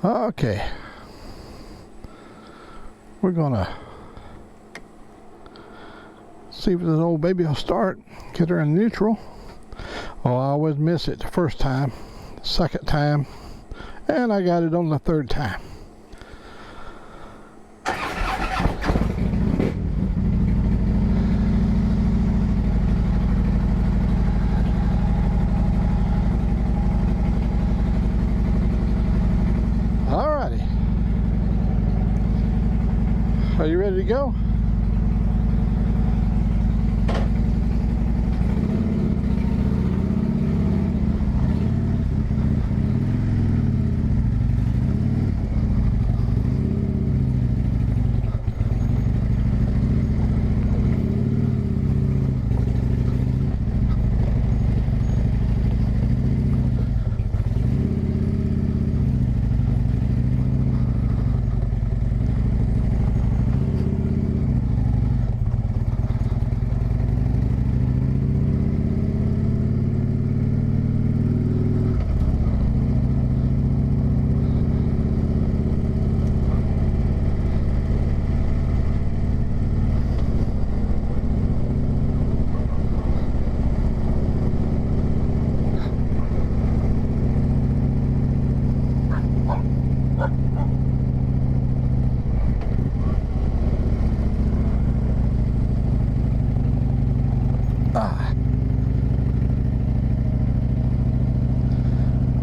Okay, we're gonna see if this old baby will start. Get her in neutral. Oh, I always miss it the first time, second time, and I got it on the third time. Alrighty. Are you ready to go?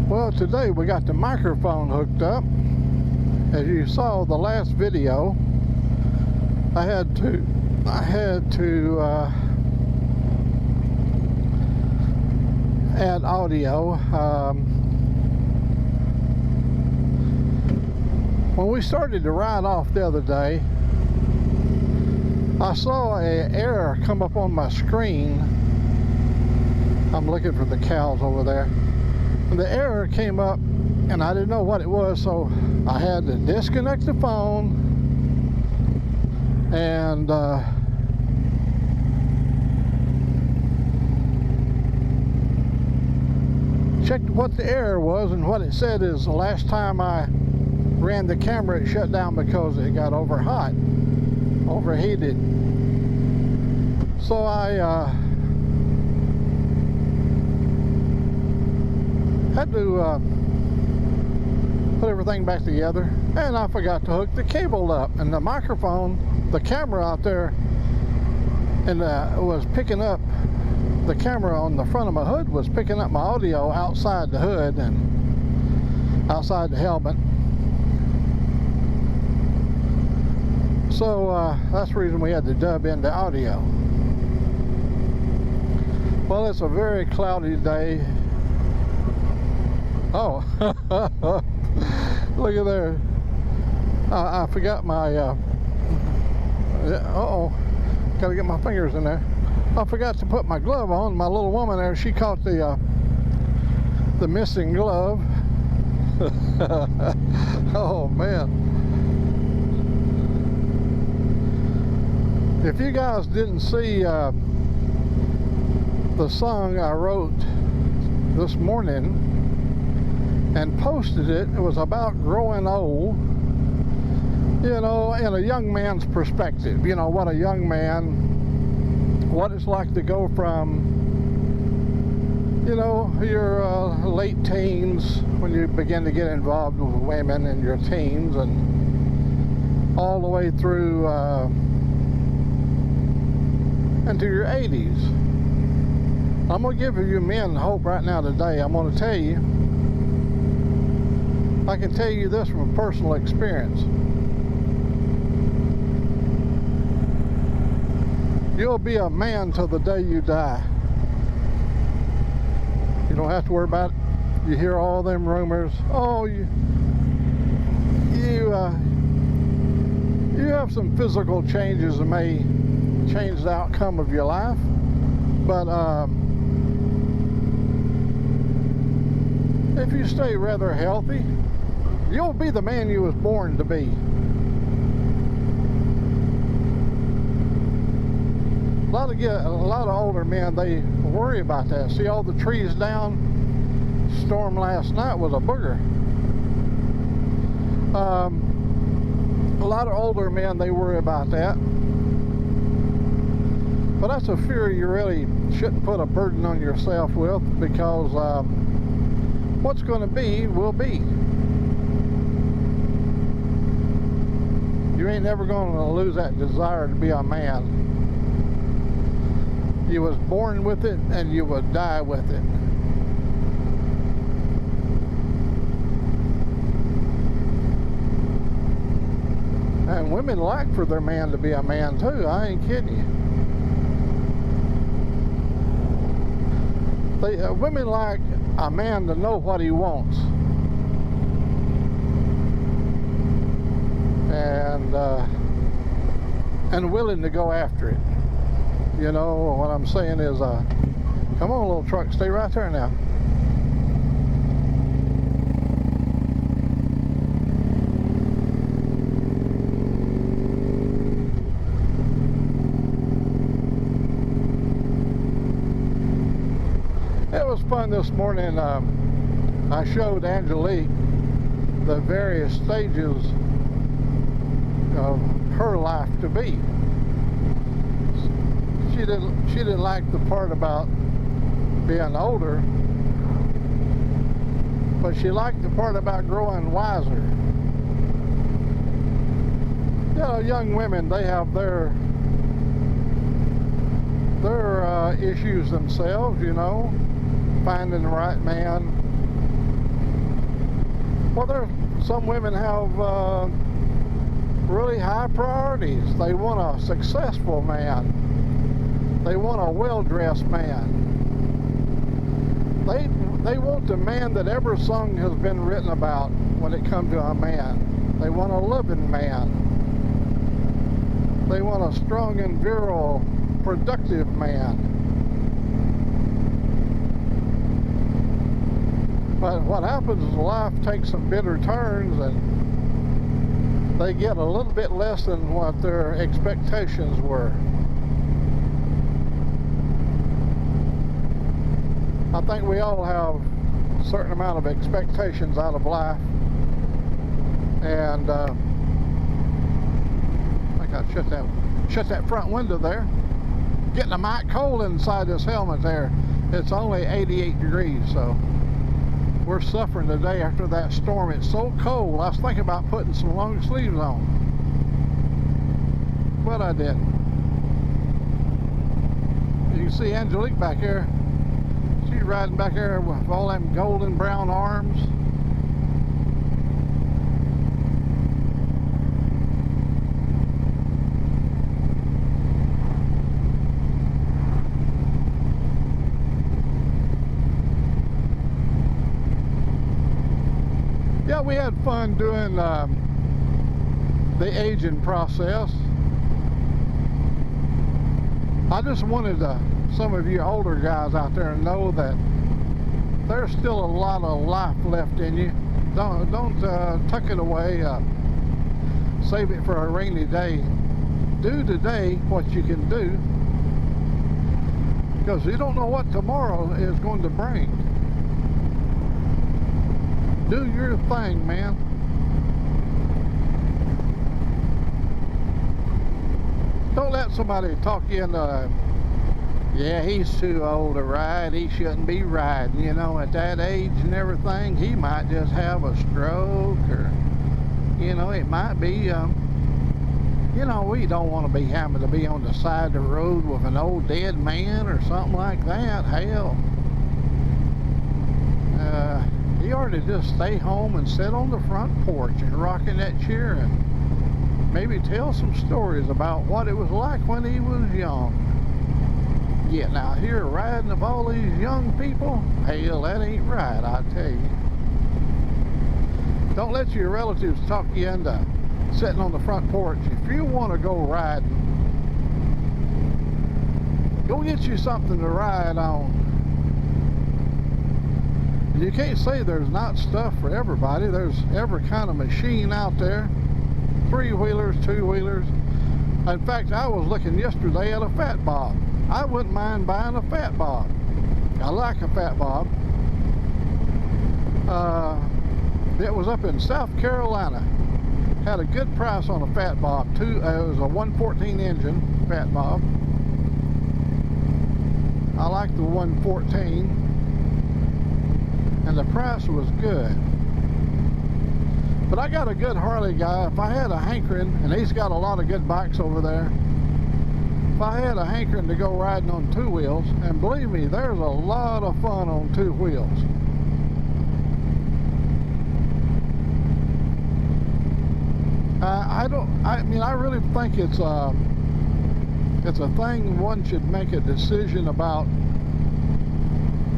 Well, today we got the microphone hooked up. As you saw the last video, I had to add audio. When we started to ride off the other day, I saw an error come up on my screen. I'm looking for the cows over there. The error came up and I didn't know what it was, so I had to disconnect the phone and checked what the error was, and what it said is the last time I ran the camera it shut down because it got overheated. So I had to put everything back together, and I forgot to hook the cable up, and the microphone, the camera out there, and was picking up, the camera on the front of my hood was picking up my audio outside the hood and outside the helmet. So that's the reason we had to dub in the audio. Well, it's a very cloudy day. Oh, look at there. I forgot my, uh-oh, gotta get my fingers in there. I forgot to put my glove on. My little woman there, she caught the missing glove. Oh, man. If you guys didn't see the song I wrote this morning and posted it, it was about growing old, you know, in a young man's perspective. You know, what a young man, what it's like to go from, you know, your late teens, when you begin to get involved with women in your teens, and all the way through into your 80s. I'm going to give you men hope right now today. I'm going to tell you, I can tell you this from personal experience. You'll be a man till the day you die. You don't have to worry about it. You hear all them rumors. Oh, you have some physical changes that may change the outcome of your life, but if you stay rather healthy, you'll be the man you was born to be. A lot of older men, they worry about that. See all the trees down? Storm last night was a booger. A lot of older men, they worry about that. But that's a fear you really shouldn't put a burden on yourself with, because what's going to be will be. You ain't never going to lose that desire to be a man. You was born with it, and you will die with it. And women like for their man to be a man too. I ain't kidding you. Women like a man to know what he wants, and willing to go after it. You know what I'm saying is, come on, little truck, stay right there now. It was fun this morning. I showed Angelique the various stages of her life to be. She didn't like the part about being older, but she liked the part about growing wiser. You know, young women, they have their issues themselves, you know, finding the right man. Well, some women have really high priorities. They want a successful man. They want a well-dressed man. They want the man that every song has been written about when it comes to a man. They want a loving man. They want a strong and virile, productive man. But what happens is life takes some bitter turns, and they get a little bit less than what their expectations were. I think we all have a certain amount of expectations out of life, and I gotta shut that front window there. Getting a mite cold inside this helmet there. It's only 88 degrees, so we're suffering today after that storm. It's so cold. I was thinking about putting some long sleeves on, but I didn't. You can see Angelique back here. She's riding back there with all them golden brown arms. Yeah, we had fun doing the aging process. I just wanted some of you older guys out there to know that there's still a lot of life left in you. Don't tuck it away. Save it for a rainy day. Do today what you can do, because you don't know what tomorrow is going to bring. Do your thing, man. Don't let somebody talk you into, yeah, he's too old to ride, he shouldn't be riding, you know, at that age and everything. He might just have a stroke, or, you know, it might be, you know, we don't want to be having to be on the side of the road with an old dead man or something like that. Hell, he ought to just stay home and sit on the front porch and rock in that chair and maybe tell some stories about what it was like when he was young. Getting out here riding with all these young people, hell, that ain't right, I tell you. Don't let your relatives talk you into sitting on the front porch. If you want to go riding, go get you something to ride on. You can't say there's not stuff for everybody. There's every kind of machine out there. 3-wheelers, 2-wheelers. In fact, I was looking yesterday at a fat bob. I wouldn't mind buying a fat bob. I like a fat bob. It was up in South Carolina. Had a good price on a Fat Bob. It was a 114 engine Fat Bob. I like the 114, and the price was good. But I got a good Harley guy. If I had a hankering, and he's got a lot of good bikes over there, if I had a hankering to go riding on two wheels, and believe me, there's a lot of fun on two wheels. I really think it's a thing one should make a decision about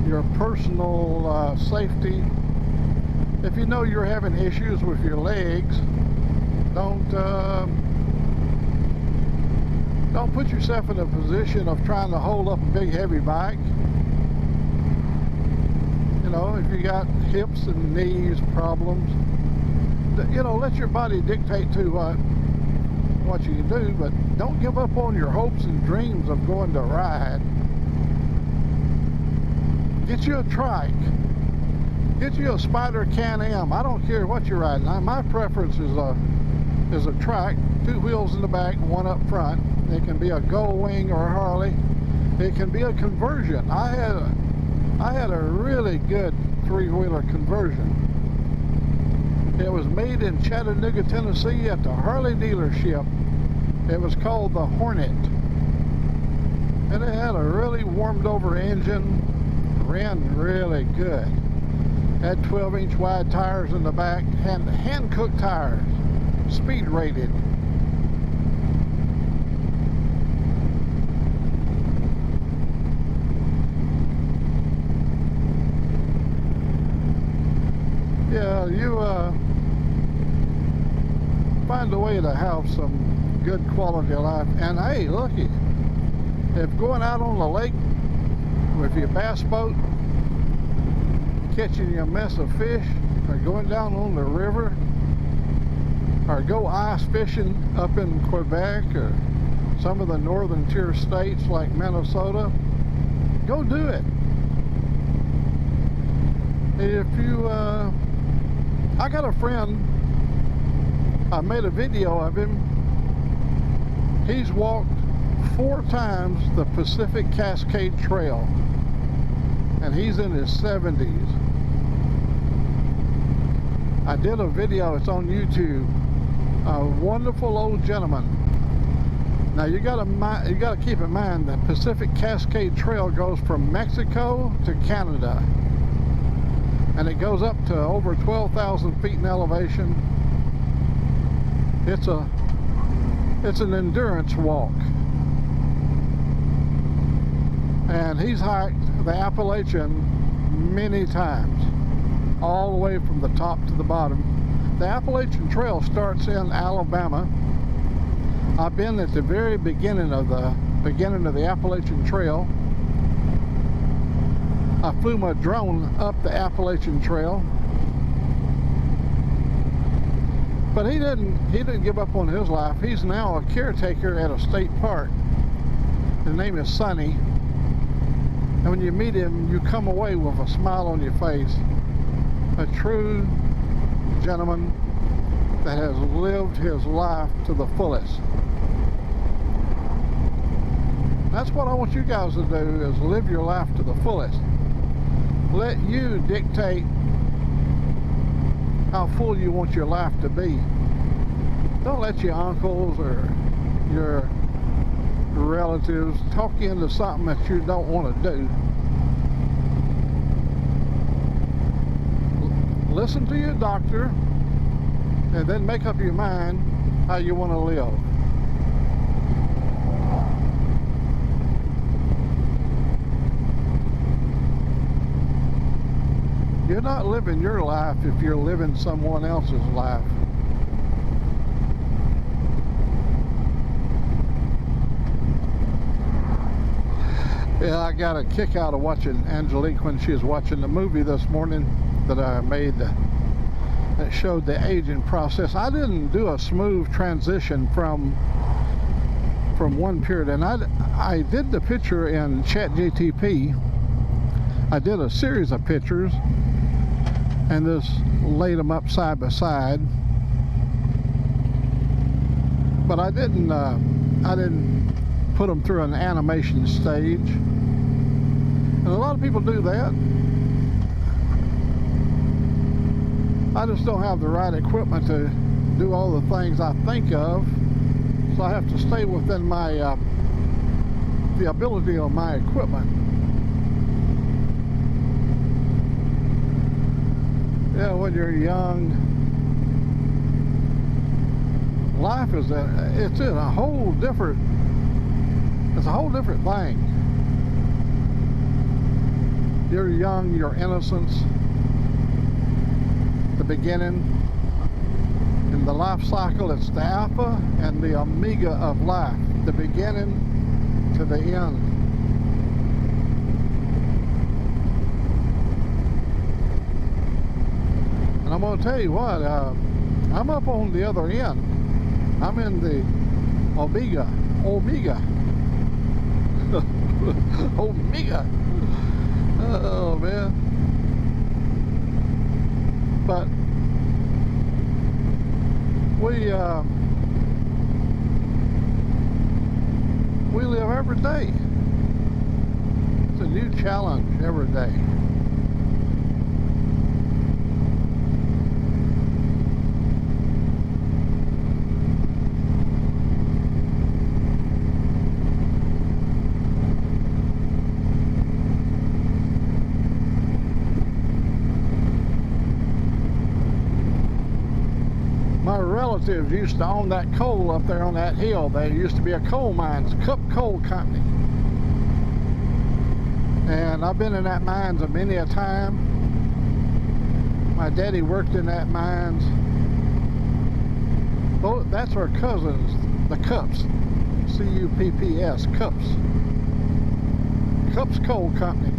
your personal safety. If you know you're having issues with your legs, don't put yourself in a position of trying to hold up a big heavy bike. You know, if you got hips and knees problems, you know, let your body dictate to what you can do, but don't give up on your hopes and dreams of going to ride. Get you a trike. Get you a Spider Can-Am. I don't care what you're riding. My preference is a trike, two wheels in the back, one up front. It can be a Goldwing or a Harley. It can be a conversion. I had a really good three-wheeler conversion. It was made in Chattanooga, Tennessee at the Harley dealership. It was called the Hornet. And it had a really warmed over engine. Ran really good. Had 12-inch wide tires in the back. Hand-cooked tires. Speed rated. Yeah, you find a way to have some good quality of life. And hey, looky, if going out on the lake with your bass boat, catching you a mess of fish, or going down on the river, or go ice fishing up in Quebec or some of the northern tier states like Minnesota, go do it. If you I got a friend, I made a video of him. He's walked 4 times the Pacific Cascade Trail, and he's in his 70s. I did a video, it's on YouTube. A wonderful old gentleman. Now you gotta keep in mind the Pacific Cascade Trail goes from Mexico to Canada, and it goes up to over 12,000 feet in elevation. It's an endurance walk, and he's hiked the Appalachian many times, all the way from the top to the bottom. The Appalachian Trail starts in Alabama. I've been at the very beginning of the Appalachian Trail. I flew my drone up the Appalachian Trail, but he didn't give up on his life. He's now a caretaker at a state park. His name is Sonny, and when you meet him, you come away with a smile on your face. A true gentleman that has lived his life to the fullest. That's what I want you guys to do, is live your life to the fullest. Let you dictate how full you want your life to be. Don't let your uncles or your relatives talk you into something that you don't want to do. Listen to your doctor, and then make up your mind how you want to live. You're not living your life if you're living someone else's life. Yeah, I got a kick out of watching Angelique when she was watching the movie this morning that I made that showed the aging process. I didn't do a smooth transition from one period, and I did the picture in ChatGPT. I did a series of pictures, and just laid them up side by side. But I didn't put them through an animation stage, and a lot of people do that. I just don't have the right equipment to do all the things I think of, so I have to stay within my the ability of my equipment. Yeah, when you're young, life is it's a whole different thing. You're young, your innocence, the beginning. In the life cycle, it's the alpha and the omega of life, the beginning to the end. And I'm going to tell you what, I'm up on the other end. I'm in the omega. Omega. Oh man. But we live every day. It's a new challenge every day. My relatives used to own that coal up there on that hill. There used to be a coal mines, Cup Coal Company. And I've been in that mines a many a time. My daddy worked in that mines. That's our cousins, the Cups. C-U-P-P-S, Cups. Cups Coal Company.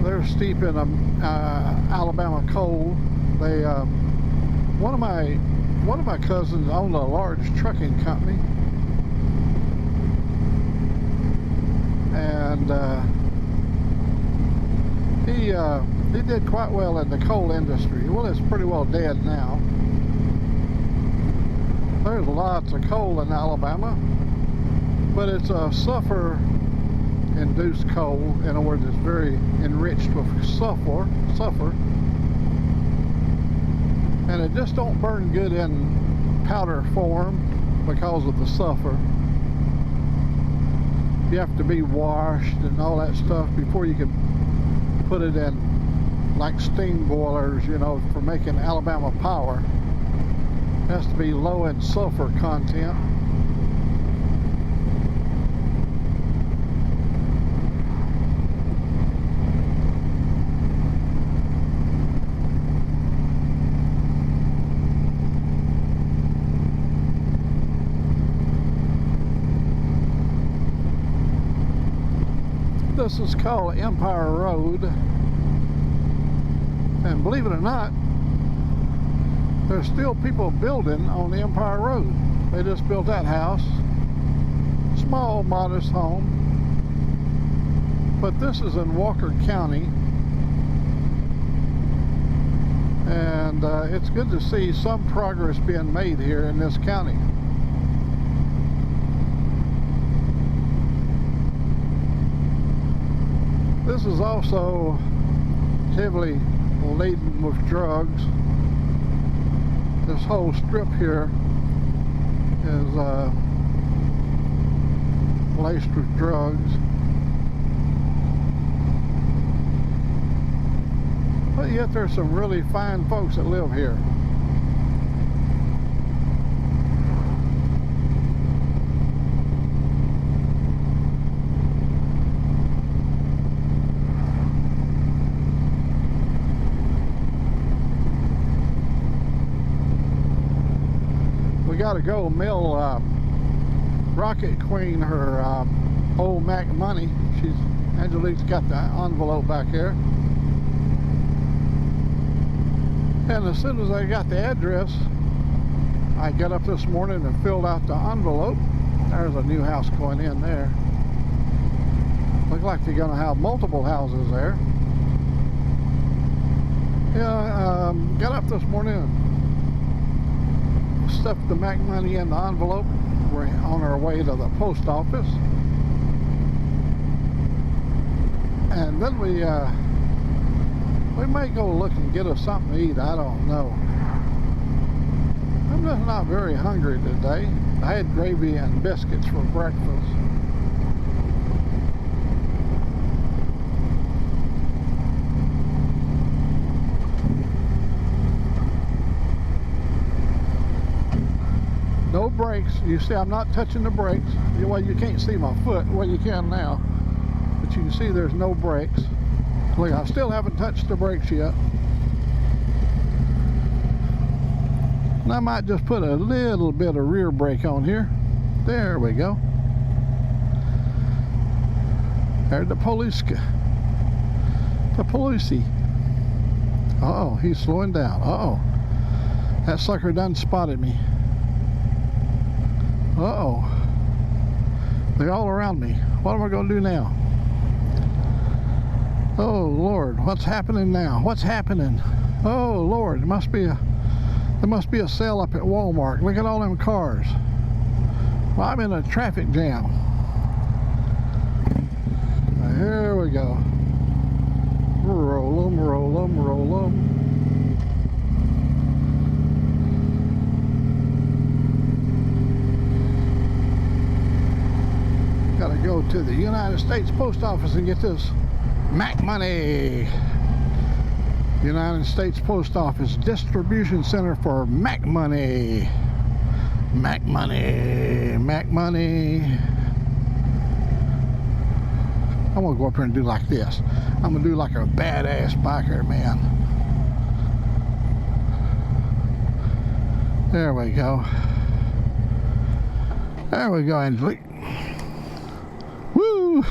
They're steep in Alabama coal. They one of my cousins owned a large trucking company, and he did quite well in the coal industry. Well, it's pretty well dead now. There's lots of coal in Alabama, but it's a sulfur-induced coal. In other words, it's very enriched with sulfur, and it just don't burn good in powder form because of the sulfur. You have to be washed and all that stuff before you can put it in, like steam boilers, you know, for making Alabama Power. It has to be low in sulfur content. This is called Empire Road, and believe it or not, there's still people building on the Empire Road. They just built that house, small, modest home, but this is in Walker County, and it's good to see some progress being made here in this county. This is also heavily laden with drugs. This whole strip here is laced with drugs. But yet there's some really fine folks that live here. Got to go mail Rocket Queen her old Mac money. Angelique's got the envelope back here, and as soon as I got the address, I got up this morning and filled out the envelope. There's a new house going in there. Looks like they're going to have multiple houses there. Yeah, got up this morning and stuffed the Mac money in the envelope. We're on our way to the post office. And then we may go look and get us something to eat. I don't know. I'm just not very hungry today. I had gravy and biscuits for breakfast. No brakes. You see, I'm not touching the brakes. Well, you can't see my foot. Well, you can now. But you can see there's no brakes. Look, I still haven't touched the brakes yet. And I might just put a little bit of rear brake on here. There we go. There's the police. The policey. Uh-oh, he's slowing down. Uh-oh. That sucker done spotted me. Uh-oh. They're all around me. What am I going to do now? Oh, Lord. What's happening now? What's happening? Oh, Lord. There must be a sale up at Walmart. Look at all them cars. Well, I'm in a traffic jam. Here we go. Roll 'em, roll 'em, roll 'em. Gotta go to the United States Post Office and get this Mac money. United States Post Office Distribution Center for Mac money. Mac money. Mac money. I'm gonna go up here and do like this. I'm gonna do like a badass biker, man. There we go. There we go, Angelique. Woo!